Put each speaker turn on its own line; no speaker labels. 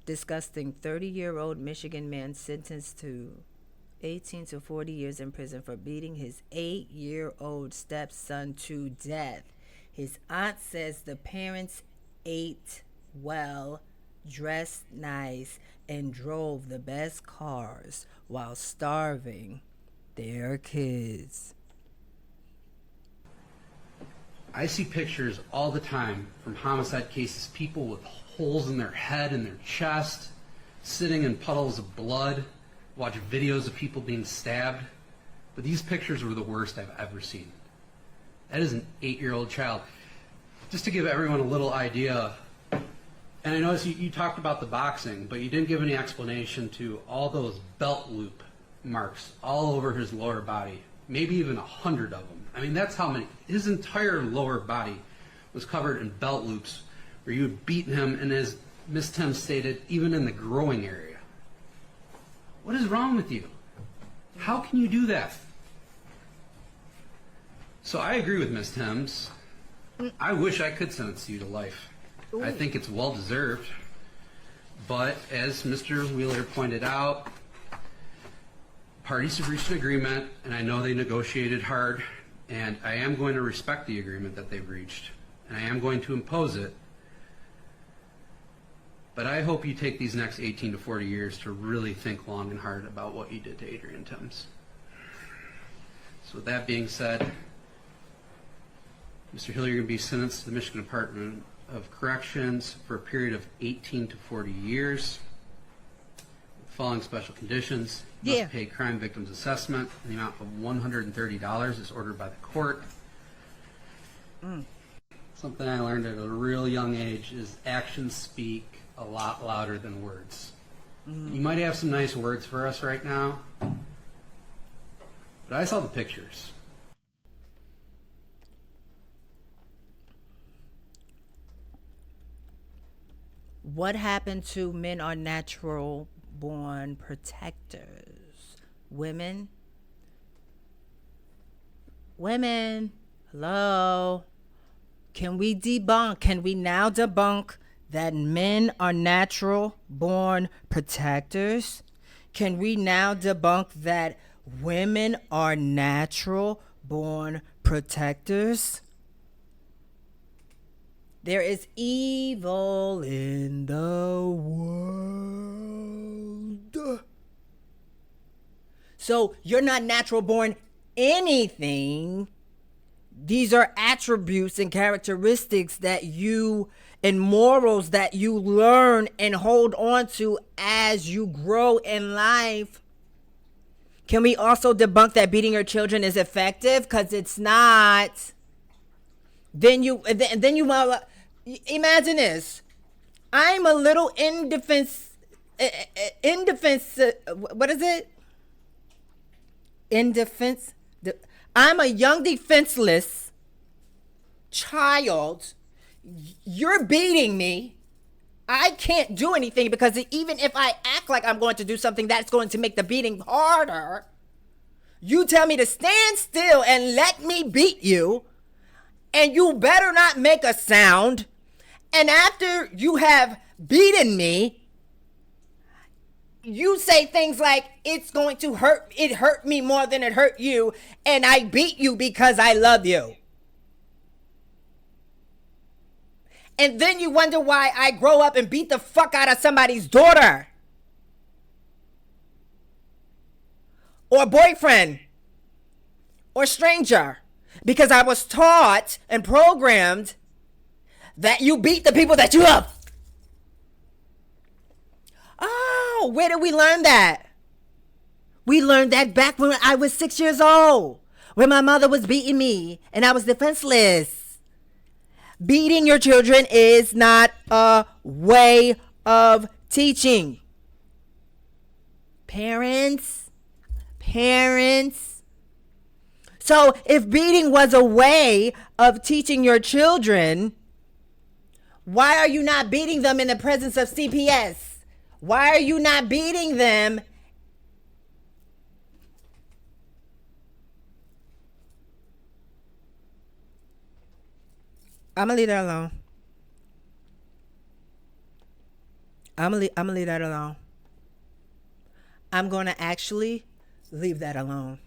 Disgusting. 30-year-old Michigan man sentenced to 18 to 40 years in prison for beating his 8-year-old stepson to death. His aunt says the parents ate well, dressed nice, and drove the best cars while starving their kids.
I see pictures all the time from homicide cases, people with holes in their head and their chest, sitting in puddles of blood, watch videos of people being stabbed. But these pictures were the worst I've ever seen. That is an 8-year-old child. Just to give everyone a little idea, and I noticed you talked about the boxing, but you didn't give any explanation to all those belt loop marks all over his lower body, maybe even 100 of them. I mean, that's how many. His entire lower body was covered in belt loops where you had beaten him, and as Miss Tim stated, even in the growing area. What is wrong with you? How can you do that? So I agree with Miss Timms. I wish I could sentence you to life. I think it's well deserved. But as Mr. Wheeler pointed out, parties have reached an agreement, and I know they negotiated hard, and I am going to respect the agreement that they've reached, and I am going to impose it. But I hope you take these next 18 to 40 years to really think long and hard about what you did to Adrian Timms. So with that being said, Mr. Hill, you're going to be sentenced to the Michigan Department of Corrections for a period of 18 to 40 years. With the following special conditions: you must pay crime victims assessment in the amount of $130 as ordered by the court. Something I learned at a real young age is actions speak a lot louder than words. You might have some nice words for us right now, but I saw the pictures.
What happened to men are natural born protectors? Women? Hello? Can we now debunk that men are natural born protectors? Can we now debunk that women are natural born protectors? There is evil in the world. So you're not natural born anything. These are attributes and characteristics that you and morals that you learn and hold on to as you grow in life. Can we also debunk that beating your children is effective? Because it's not. Then you imagine this. I'm a little what is it? I'm a young defenseless child. You're beating me. I can't do anything because even if I act like I'm going to do something that's going to make the beating harder, you tell me to stand still and let me beat you, and you better not make a sound. And after you have beaten me, you say things like, it hurt me more than it hurt you, and I beat you because I love you. And then you wonder why I grow up and beat the fuck out of somebody's daughter or boyfriend or stranger, because I was taught and programmed that you beat the people that you love. Oh, where did we learn that? We learned that back when I was 6 years old, when my mother was beating me and I was defenseless. Beating your children is not a way of teaching. Parents. So if beating was a way of teaching your children, why are you not beating them in the presence of CPS? Why are you not beating them? I'm going to leave that alone. I'm gonna leave that alone. I'm gonna actually leave that alone.